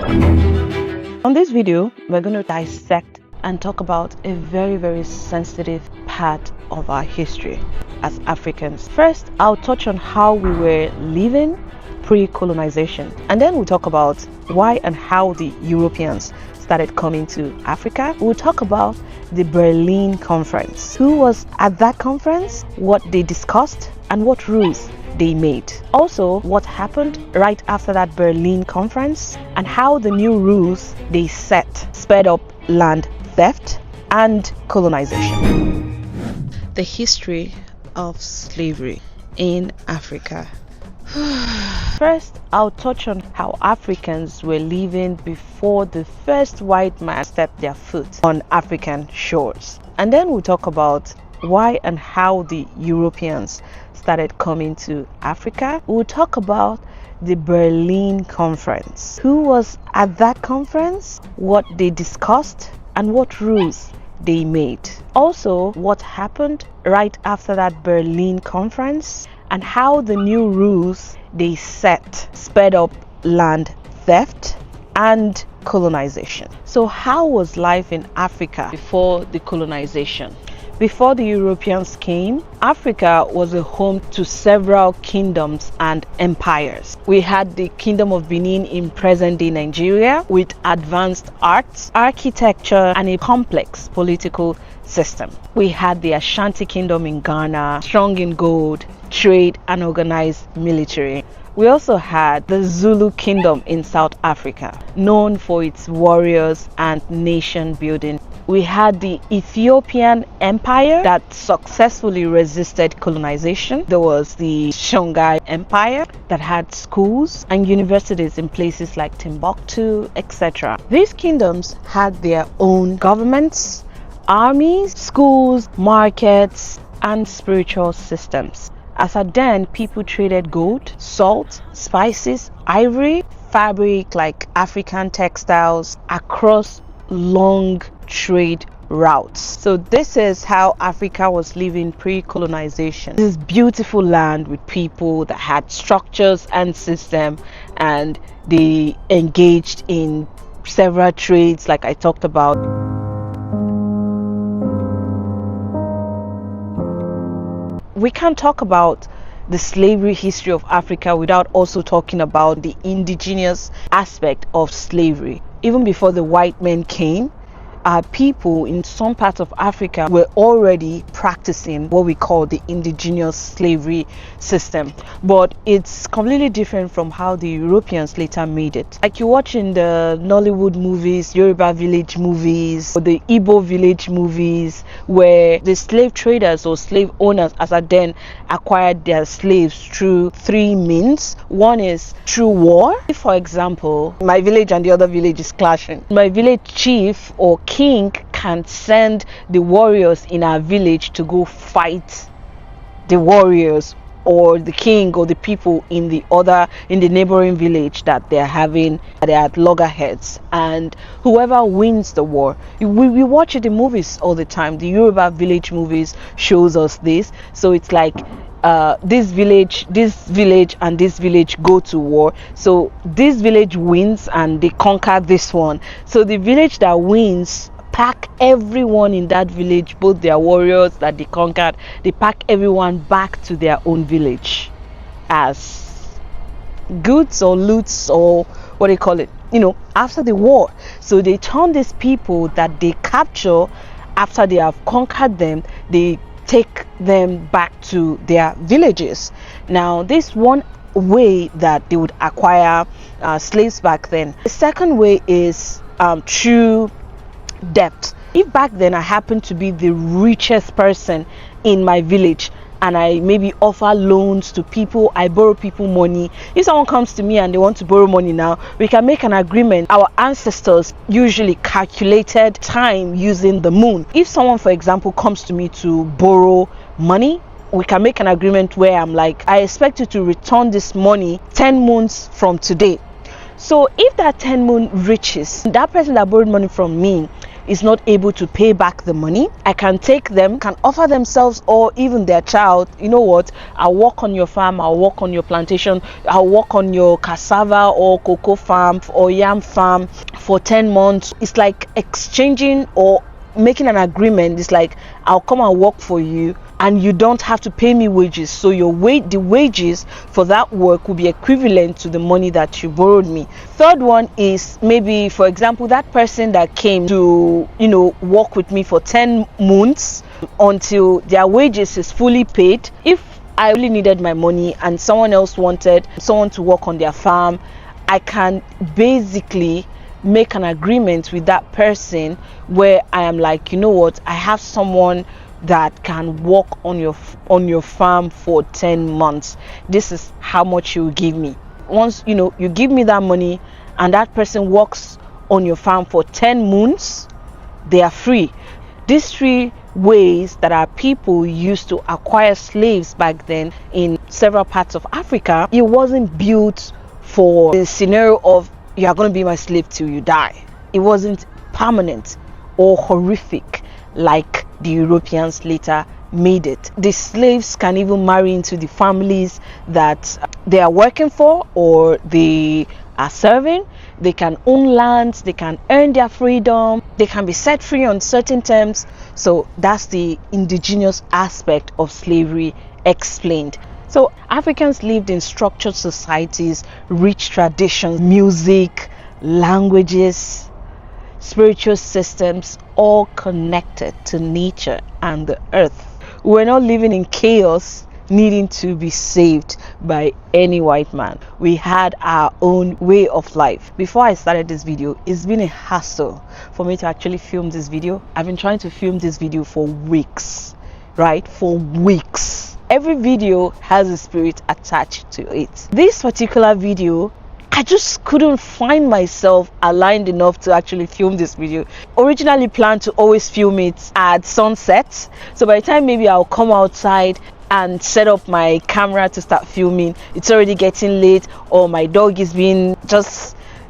On this video, we're going to dissect and talk about a very sensitive part of our history as Africans. First, I'll touch on how we were living pre-colonization, and then we'll talk about why and how the Europeans started coming to Africa. We'll talk about the Berlin Conference, who was at that conference, what they discussed, and what rules they made. Also, what happened right after that Berlin Conference and how the new rules they set sped up land theft and colonization. The history of slavery in Africa. First, I'll touch on how Africans were living before the first white man stepped their foot on African shores. And then we'll talk about why and how the Europeans started coming to Africa. We'll talk about the Berlin Conference, who was at that conference, what they discussed, and what rules they made. Also, what happened right after that Berlin Conference and how the new rules they set sped up land theft and colonization. So how was life in Africa before the colonization? Before the Europeans came, Africa was a home to several kingdoms and empires. We had the Kingdom of Benin in present-day Nigeria with advanced arts, architecture, and a complex political system. We had the Ashanti Kingdom in Ghana, strong in gold, trade, and organized military. We also had the Zulu Kingdom in South Africa, known for its warriors and nation building. We had the Ethiopian Empire that successfully resisted colonization. There was the Songhai Empire that had schools and universities in places like Timbuktu, etc. These kingdoms had their own governments, armies, schools, markets, and spiritual systems. As at then, people traded gold, salt, spices, ivory, fabric like African textiles across long trade routes. So this is how Africa was living pre-colonization. This beautiful land with people that had structures and system, and they engaged in several trades like I talked about. We can't talk about the slavery history of Africa without also talking about the indigenous aspect of slavery. Even before the white men came, people in some parts of Africa were already practicing what we call the indigenous slavery system, but it's completely different from how the Europeans later made it. Like you watch in the Nollywood movies, Yoruba village movies, or the Igbo village movies, where the slave traders or slave owners as at then acquired their slaves through three means. One is through war. If, for example, my village and the other village is clashing, my village chief or king can send the warriors in our village to go fight the warriors or the king or the people in the neighboring village that they're at loggerheads, and whoever wins the war, we watch it in movies all the time. The Yoruba village movies shows us this. So it's like this village and this village go to war, so this village wins and they conquer this one, so the village that wins pack everyone in that village, both their warriors that they conquered, they pack everyone back to their own village as goods or loots or what do you call it, after the war. So they turn these people that they capture after they have conquered them, they take them back to their villages. Now, this one way that they would acquire slaves back then. The second way is through debt. If back then I happen to be the richest person in my village and I maybe offer loans to people, I borrow people money. If someone comes to me and they want to borrow money now, we can make an agreement. Our ancestors usually calculated time using the moon. If someone, for example, comes to me to borrow money, we can make an agreement where I'm like, I expect you to return this money 10 moons from today. So if that 10 moon reaches, that person that borrowed money from me is not able to pay back the money, I can take them, can offer themselves or even their child, you know what, I'll work on your farm, I'll work on your plantation, I'll work on your cassava or cocoa farm or yam farm for 10 months. It's like exchanging or making an agreement. It's like, I'll come and work for you and you don't have to pay me wages, so the wages for that work will be equivalent to the money that you borrowed me. Third one is, maybe for example, that person that came to, you know, work with me for 10 months until their wages is fully paid. If I really needed my money and someone else wanted someone to work on their farm, I can basically make an agreement with that person where I am like, you know what, I have someone that can work on your farm for 10 months. This is how much you will give me. Once, you know, you give me that money and that person works on your farm for 10 months, they are free. These 3 ways that our people used to acquire slaves back then in several parts of Africa, it wasn't built for the scenario of you are going to be my slave till you die. It wasn't permanent or horrific like the Europeans later made it. The slaves can even marry into the families that they are working for or they are serving. They can own lands, they can earn their freedom, they can be set free on certain terms. So that's the indigenous aspect of slavery explained. So Africans lived in structured societies, rich traditions, music, languages, spiritual systems, all connected to nature and the earth. We were not living in chaos, needing to be saved by any white man. We had our own way of life. Before I started this video, it's been a hassle for me to actually film this video. I've been trying to film this video for weeks, right? For weeks. Every video has a spirit attached to it. This particular video, I just couldn't find myself aligned enough to actually film this video. Originally planned to always film it at sunset, so by the time maybe I'll come outside and set up my camera to start filming, it's already getting late, or my dog is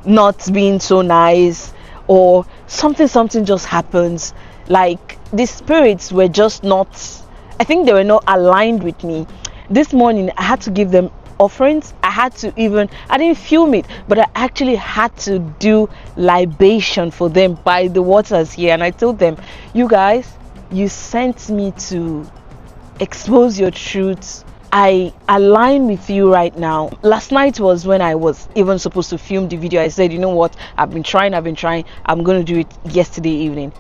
not being so nice, or something just happens. Like the spirits were just not, I think they were not aligned with me. This morning I had to give them offerings. I didn't film it, but I actually had to do libation for them by the waters here. And I told them, you guys, you sent me to expose your truths. I align with you right now. Last night was when I was even supposed to film the video. I said, you know what, I've been trying, I'm going to do it yesterday evening.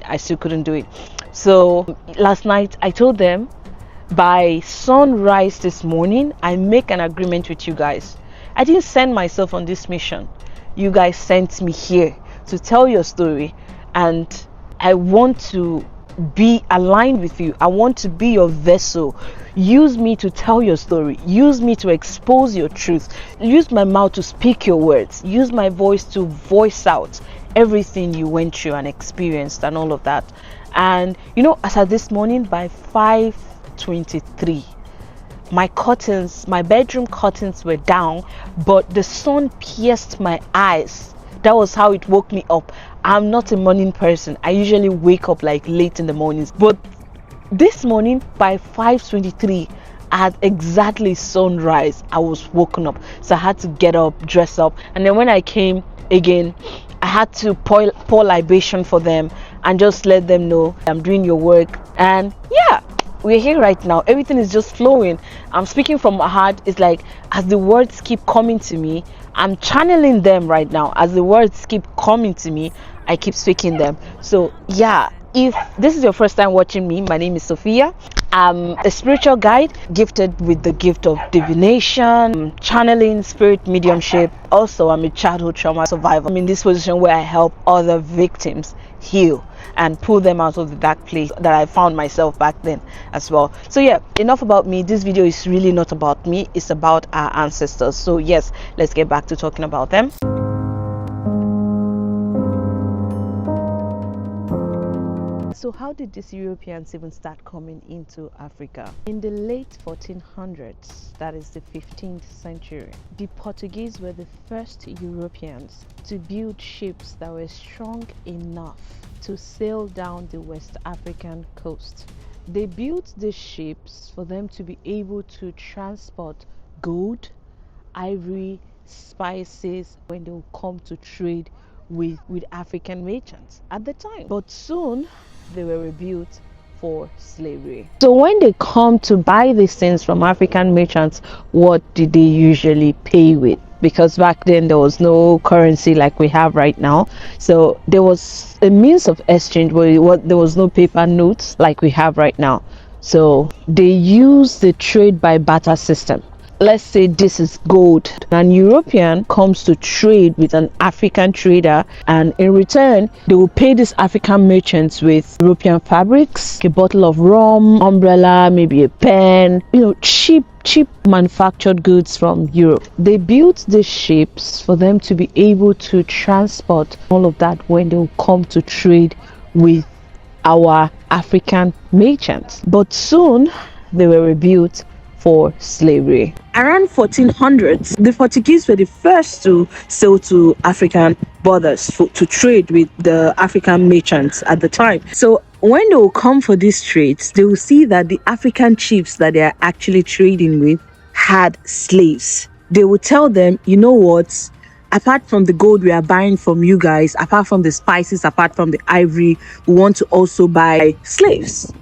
I still couldn't do it. So last night I told them, by sunrise this morning, I make an agreement with you guys. I didn't send myself on this mission. You guys sent me here to tell your story, and I want to be aligned with you. I want to be your vessel. Use me to tell your story. Use me to expose your truth. Use my mouth to speak your words. Use my voice to voice out everything you went through and experienced and all of that. And you know, as of this morning, by 5:23, my bedroom curtains were down, but the sun pierced my eyes. That was how it woke me up. I'm not a morning person. I usually wake up like late in the mornings, but this morning by 5:23 at exactly sunrise, I was woken up. So I had to get up, dress up, and then when I came again, I had to pour libation for them and just let them know I'm doing your work. And yeah, we're here right now. Everything is just flowing. I'm speaking from my heart. It's like, as the words keep coming to me, I'm channeling them right now. As the words keep coming to me, I keep speaking them. So yeah, if this is your first time watching me, my name is Sophia. I'm a spiritual guide gifted with the gift of divination, channeling, spirit mediumship. Also, I'm a childhood trauma survivor. I'm in this position where I help other victims heal and pull them out of the dark place that I found myself back then as well. So yeah, enough about me. This video is really not about me. It's about our ancestors. So yes, let's get back to talking about them. So how did these Europeans even start coming into Africa? In the late 1400s, that is the 15th century, the Portuguese were the first Europeans to build ships that were strong enough to sail down the West African coast. They built these ships for them to be able to transport gold, ivory, spices when they will come to trade with African merchants at the time. But soon they were rebuilt for slavery. So when they come to buy these things from African merchants, what did they usually pay with? Because back then there was no currency like we have right now. So there was a means of exchange where there was no paper notes like we have right now. So they used the trade by barter system. Let's say this is gold. An European comes to trade with an African trader, and in return they will pay these African merchants with European fabrics, a bottle of rum, umbrella, maybe a pen, cheap manufactured goods from Europe. They built these ships for them to be able to transport all of that when they will come to trade with our African merchants. But soon they were rebuilt for slavery. Around 1400s, the Portuguese were the first to sail to African borders to trade with the African merchants at the time. So when they will come for these trades, they will see that the African chiefs that they are actually trading with had slaves. They will tell them, you know what, apart from the gold we are buying from you guys, apart from the spices, apart from the ivory, we want to also buy slaves.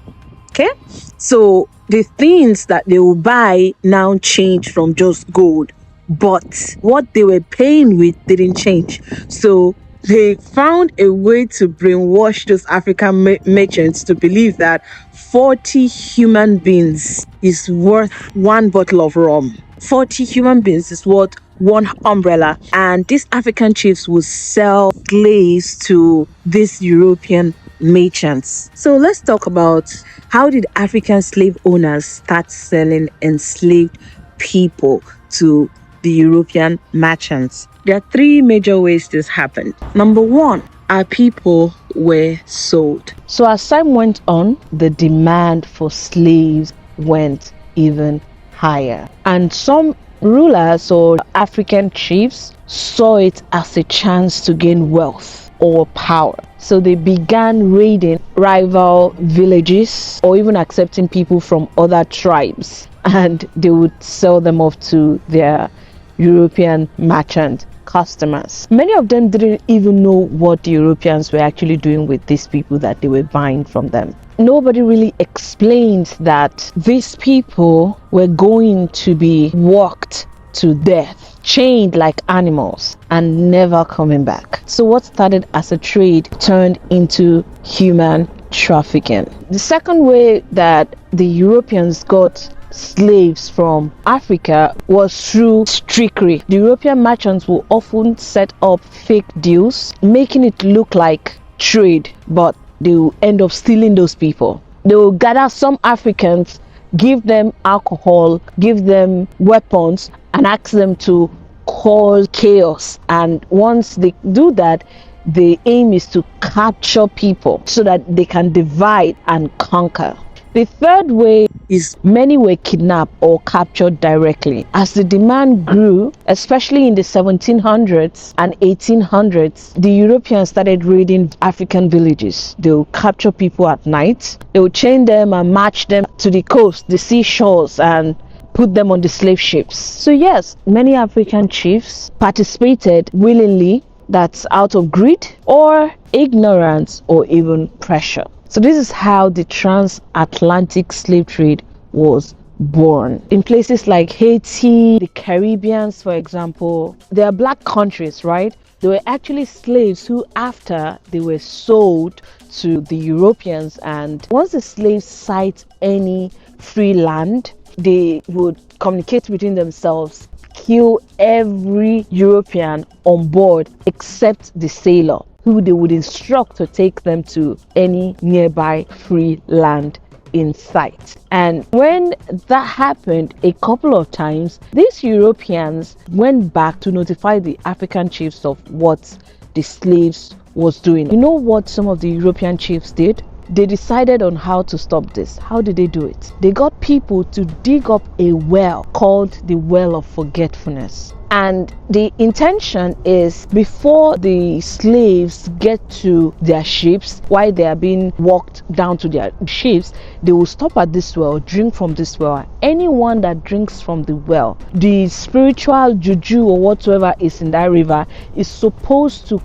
Okay, so the things that they will buy now change from just gold, but what they were paying with didn't change. So they found a way to brainwash those African merchants to believe that 40 human beings is worth one bottle of rum. 40 human beings is worth one umbrella, and these African chiefs would sell slaves to these European merchants. So let's talk about how did African slave owners start selling enslaved people to the European merchants. There are three major ways this happened. Number one, our people were sold. So as time went on, the demand for slaves went even higher, and some rulers or African chiefs saw it as a chance to gain wealth or power. So they began raiding rival villages or even accepting people from other tribes, and they would sell them off to their European merchant customers. Many of them didn't even know what the Europeans were actually doing with these people that they were buying from them. Nobody really explained that these people were going to be worked to death, chained like animals, and never coming back. So what started as a trade turned into human trafficking. The second way that the Europeans got slaves from Africa was through trickery. The European merchants will often set up fake deals, making it look like trade, but they will end up stealing those people. They will gather some Africans, give them alcohol, give them weapons, and ask them to cause chaos. And once they do that, the aim is to capture people so that they can divide and conquer. The third way is many were kidnapped or captured directly. As the demand grew, especially in the 1700s and 1800s, the Europeans started raiding African villages. They will capture people at night. They will chain them and march them to the coast, the seashores, and put them on the slave ships. So yes, many African chiefs participated willingly, that's out of greed or ignorance or even pressure. So this is how the transatlantic slave trade was born. In places like Haiti, the Caribbean, for example, they are black countries, right? They were actually slaves who, after they were sold to the Europeans, and once the slaves sight any free land, they would communicate between themselves, kill every European on board except the sailor, who they would instruct to take them to any nearby free land in sight. And when that happened a couple of times, these Europeans went back to notify the African chiefs of what the slaves was doing. You know what some of the European chiefs did? They decided on how to stop this. How did they do it? They got people to dig up a well called the Well of Forgetfulness. And the intention is, before the slaves get to their ships, while they are being walked down to their ships, they will stop at this well, drink from this well. Anyone that drinks from the well, the spiritual juju or whatsoever is in that river is supposed to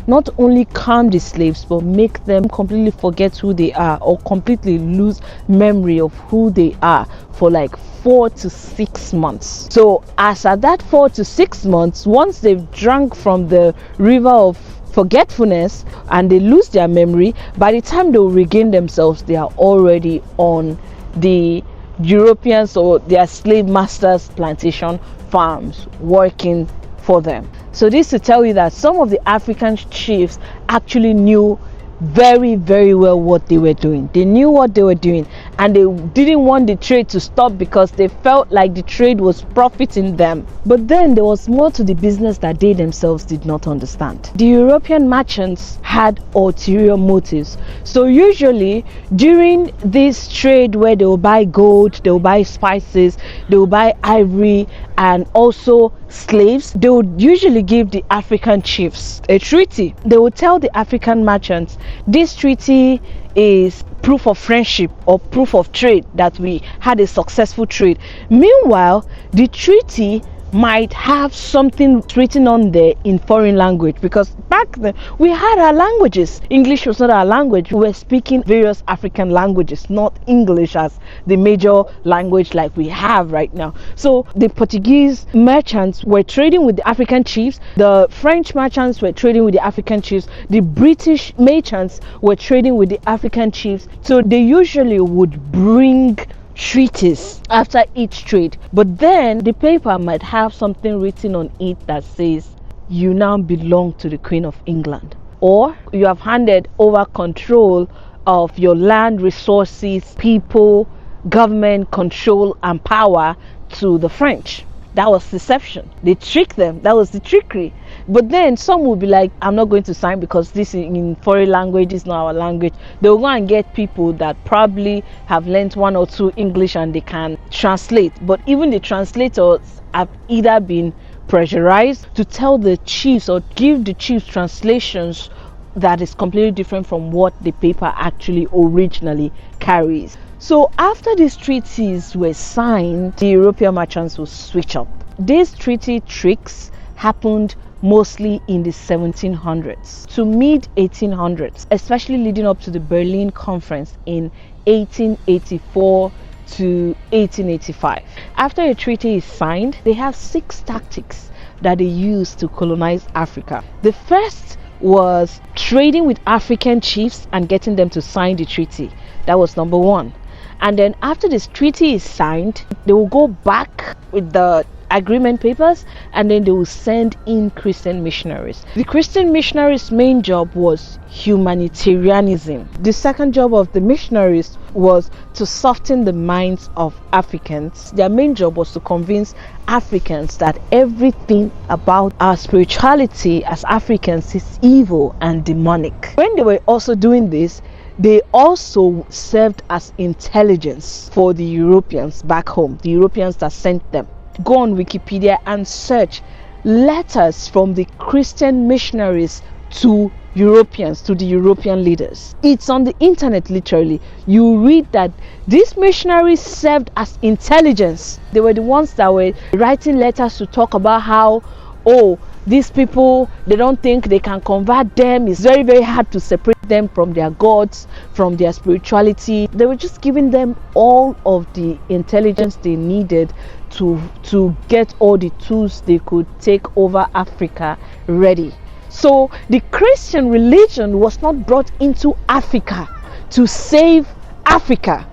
not only calm the slaves, but make them completely forget who they are, or completely lose memory of who they are for like 4 to 6 months. So as at that 4 to 6 months, once they've drunk from the river of forgetfulness and they lose their memory, by the time they will regain themselves, they are already on the Europeans or their slave masters' plantation farms working for them. So this to tell you that some of the African chiefs actually knew very, very well what they were doing. They knew what they were doing, and they didn't want the trade to stop because they felt like the trade was profiting them. But then there was more to the business that they themselves did not understand. The European merchants had ulterior motives. So usually during this trade, where they will buy gold, they will buy spices, they will buy ivory, and also slaves, they would usually give the African chiefs a treaty. They would tell the African merchants, this treaty is proof of friendship or proof of trade, that we had a successful trade. Meanwhile, the treaty might have something written on there in foreign language, because back then we had our languages. English was not our language. We were speaking various African languages, not English as the major language like we have right now. So the Portuguese merchants were trading with the African chiefs, the French merchants were trading with the African chiefs, the British merchants were trading with the African chiefs. So they usually would bring treaties after each trade, but then the paper might have something written on it that says, you now belong to the Queen of England, or you have handed over control of your land, resources, people, government control and power to the French. That was deception. They tricked them. That was the trickery. But then some will be like, I'm not going to sign because this is in foreign language, this is not our language. They'll go and get people that probably have learnt 1 or 2 English and they can translate. But even the translators have either been pressurized to tell the chiefs or give the chiefs translations that is completely different from what the paper actually originally carries. So after these treaties were signed, the European merchants will switch up. These treaty tricks happened mostly in the 1700s to mid 1800s, especially leading up to the Berlin Conference in 1884 to 1885. After a treaty is signed, they have 6 tactics that they use to colonize Africa. The first was trading with African chiefs and getting them to sign the treaty. That was number 1. And then after this treaty is signed, they will go back with the agreement papers, and then they will send in Christian missionaries. The Christian missionaries' main job was humanitarianism. The second job of the missionaries was to soften the minds of Africans. Their main job was to convince Africans that everything about our spirituality as Africans is evil and demonic. When they were also doing this, they also served as intelligence for the Europeans back home, the Europeans that sent them. Go on Wikipedia and search letters from the Christian missionaries to Europeans, to the European leaders. It's on the internet literally. You read that these missionaries served as intelligence. They were the ones that were writing letters to talk about how, oh, these people, they don't think they can convert them. It's very, very hard to separate them from their gods, from their spirituality. They were just giving them all of the intelligence they needed to get all the tools they could take over Africa ready. So the Christian religion was not brought into Africa to save Africa.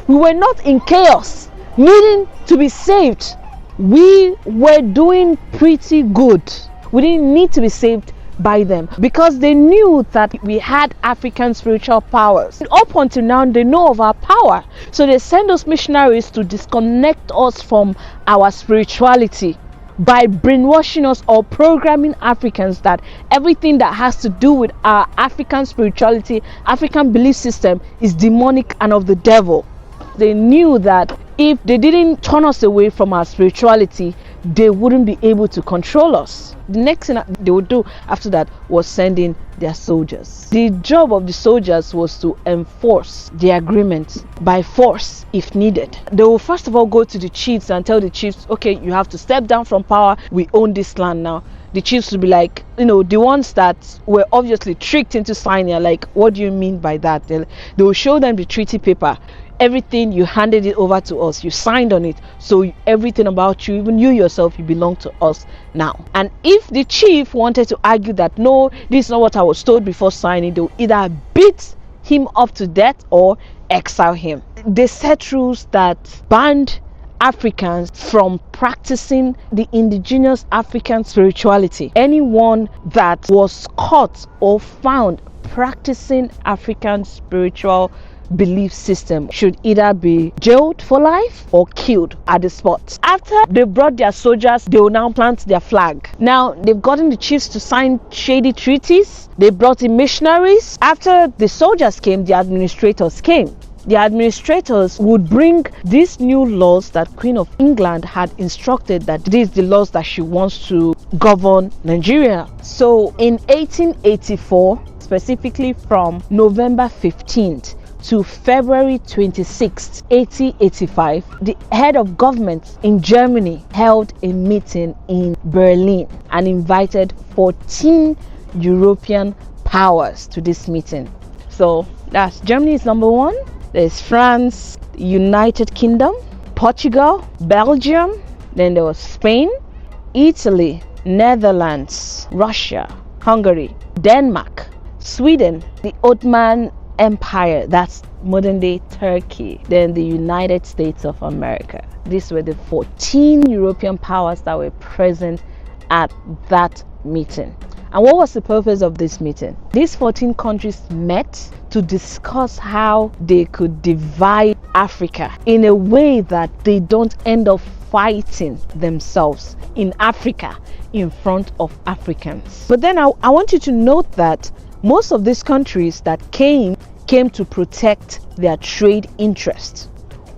We were not in chaos, needing to be saved. We were doing pretty good. We didn't need to be saved by them because they knew that we had African spiritual powers. Up until now, they know of our power. So they send us missionaries to disconnect us from our spirituality by brainwashing us or programming Africans that everything that has to do with our African spirituality, African belief system is demonic and of the devil. They knew that if they didn't turn us away from our spirituality, they wouldn't be able to control us. The next thing they would do after that was send in their soldiers. The job of the soldiers was to enforce the agreement by force if needed. They will first of all go to the chiefs and tell the chiefs, okay, you have to step down from power, we own this land now. The chiefs will be like, the ones that were obviously tricked into signing, like, what do you mean by that? They will show them the treaty paper. Everything, you handed it over to us, you signed on it, so everything about you, even you yourself, you belong to us now. And if the chief wanted to argue that no, this is not what I was told before signing, they will either beat him up to death or exile him. They set rules that banned Africans from practicing the indigenous African spirituality. Anyone that was caught or found practicing African spiritual belief system should either be jailed for life or killed at the spot. After they brought their soldiers, they will now plant their flag. Now they've gotten the chiefs to sign shady treaties. They brought in missionaries. After the soldiers came, the administrators came. The administrators would bring these new laws that Queen of England had instructed that these are the laws that she wants to govern Nigeria. So in 1884, specifically from November 15th to February 26, 1885, the head of government in Germany held a meeting in Berlin and invited 14 European powers to this meeting. So that's Germany is number one. There's France, United Kingdom, Portugal, Belgium, then there was Spain, Italy, Netherlands, Russia, Hungary, Denmark, Sweden, the Ottoman Empire, that's modern day Turkey, then the United States of America. These were the 14 European powers that were present at that meeting. And what was the purpose of this meeting? These 14 countries met to discuss how they could divide Africa in a way that they don't end up fighting themselves in Africa in front of Africans. But then I want you to note that most of these countries that came to protect their trade interests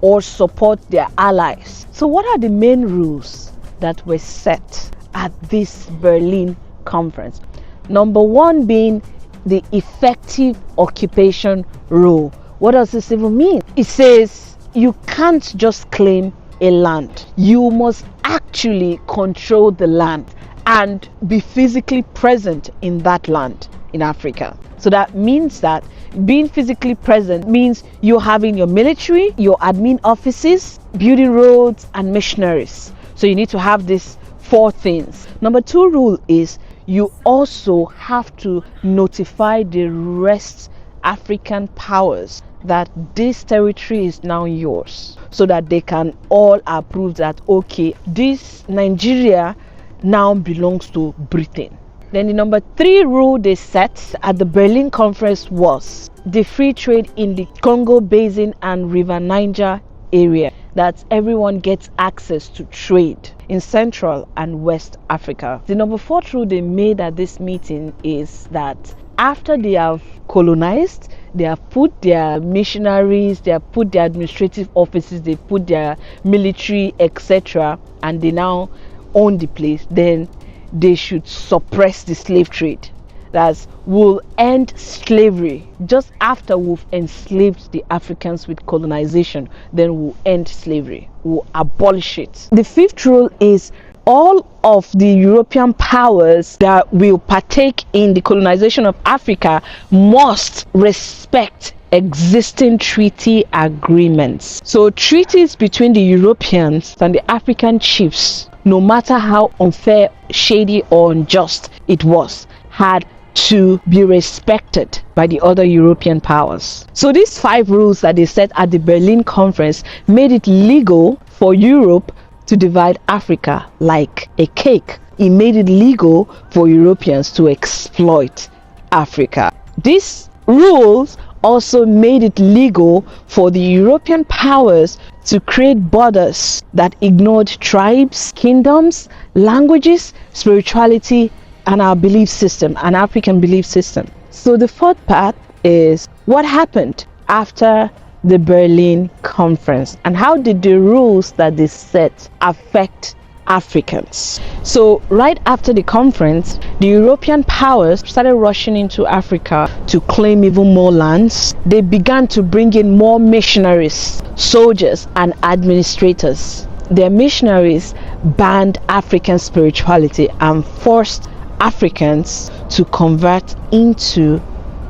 or support their allies. So what are the main rules that were set at this Berlin conference? Number one being the effective occupation rule. What does this even mean? It says you can't just claim a land. You must actually control the land and be physically present in that land in Africa. So that means that being physically present means you're having your military, your admin offices, building roads, and missionaries. So you need to have these 4 things. Number 2 rule is you also have to notify the rest African powers that this territory is now yours, so that they can all approve that, okay, this Nigeria now belongs to Britain. Then the number 3 rule they set at the Berlin conference was the free trade in the Congo Basin and River Niger area, that everyone gets access to trade in Central and West Africa. The number 4 rule they made at this meeting is that after they have colonized, they have put their missionaries, they have put their administrative offices, they put their military, etc., and they now own the place, then they should suppress the slave trade. That's, we'll end slavery. Just after we've enslaved the Africans with colonization, then we'll end slavery. We'll abolish it. The 5th rule is all of the European powers that will partake in the colonization of Africa must respect existing treaty agreements. So treaties between the Europeans and the African chiefs, no matter how unfair, shady, or unjust it was, had to be respected by the other European powers. So these 5 rules that they set at the Berlin conference made it legal for Europe to divide Africa like a cake. It made it legal for Europeans to exploit Africa. These rules also made it legal for the European powers to create borders that ignored tribes, kingdoms, languages, spirituality, and our belief system, an African belief system. So the 4th part is what happened after the Berlin conference and how did the rules that they set affect Africans. So right after the conference, the European powers started rushing into Africa to claim even more lands. They began to bring in more missionaries, soldiers, and administrators. Their missionaries banned African spirituality and forced Africans to convert into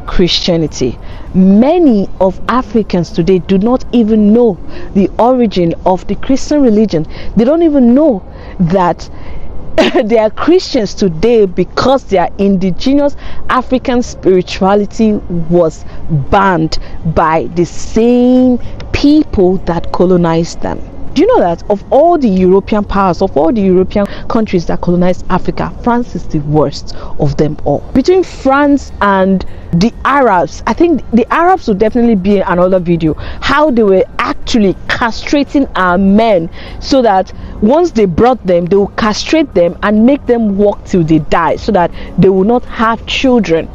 Christianity. Many of Africans today do not even know the origin of the Christian religion. They don't even know that they are Christians today because their indigenous African spirituality was banned by the same people that colonized them. Do you know that of all the European powers, of all the European countries that colonized Africa, France is the worst of them all? Between France and the Arabs, I think the Arabs would definitely be another video, how they were actually castrating our men, so that once they brought them, they will castrate them and make them work till they die, so that they will not have children.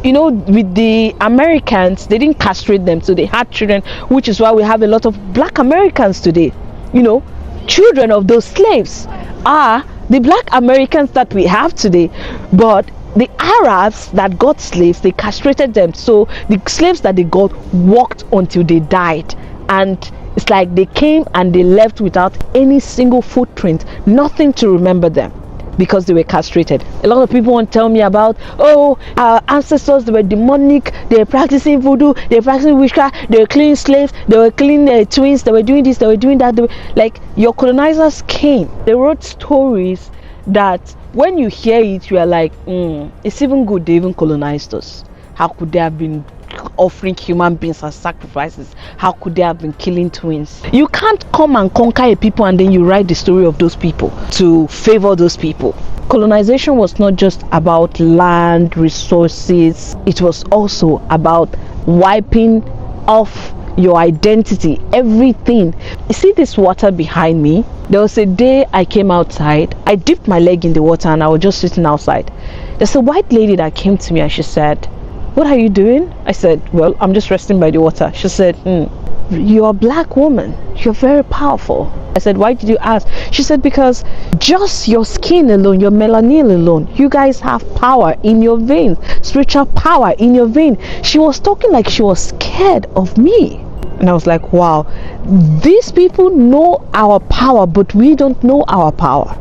You know, with the Americans, they didn't castrate them, so they had children, which is why we have a lot of black Americans today. You know, children of those slaves are the black Americans that we have today. But the Arabs that got slaves, they castrated them, so the slaves that they got worked until they died, and it's like they came and they left without any single footprint, nothing to remember them, because they were castrated. A lot of people want to tell me about, oh, our ancestors, they were demonic, they were practicing voodoo, they were practicing witchcraft, they were killing slaves, they were killing twins, they were doing this, they were doing that. Like, your colonizers came, they wrote stories that when you hear it, you are like, it's even good they even colonized us. How could they have been offering human beings as sacrifices? How could they have been killing twins? You can't come and conquer a people and then you write the story of those people to favor those people. Colonization was not just about land, resources. It was also about wiping off your identity, everything. You see this water behind me? There was a day I came outside, I dipped my leg in the water and I was just sitting outside. There's a white lady that came to me and she said, "What are you doing?" I said, "Well, I'm just resting by the water." She said, "You're a black woman, you're very powerful." I said, "Why did you ask?" She said, "Because just your skin alone, your melanin alone, you guys have power in your veins, spiritual power in your vein." She was talking like she was scared of me. And I was like, wow, these people know our power, but we don't know our power.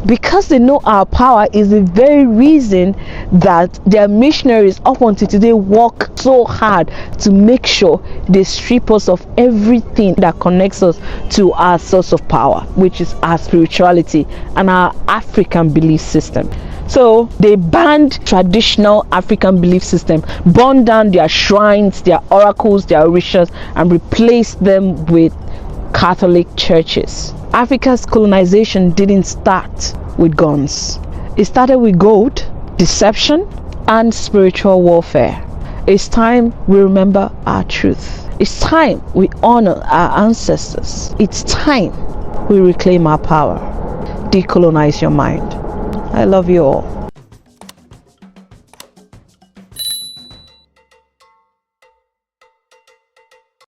Because they know our power is the very reason that their missionaries up until today work so hard to make sure they strip us of everything that connects us to our source of power, which is our spirituality and our African belief system. So they banned traditional African belief system, burned down their shrines, their oracles, their rituals, and replaced them with Catholic churches. Africa's colonization didn't start with guns. It started with gold, deception, and spiritual warfare. It's time we remember our truth. It's time we honor our ancestors. It's time we reclaim our power. Decolonize your mind. I love you all.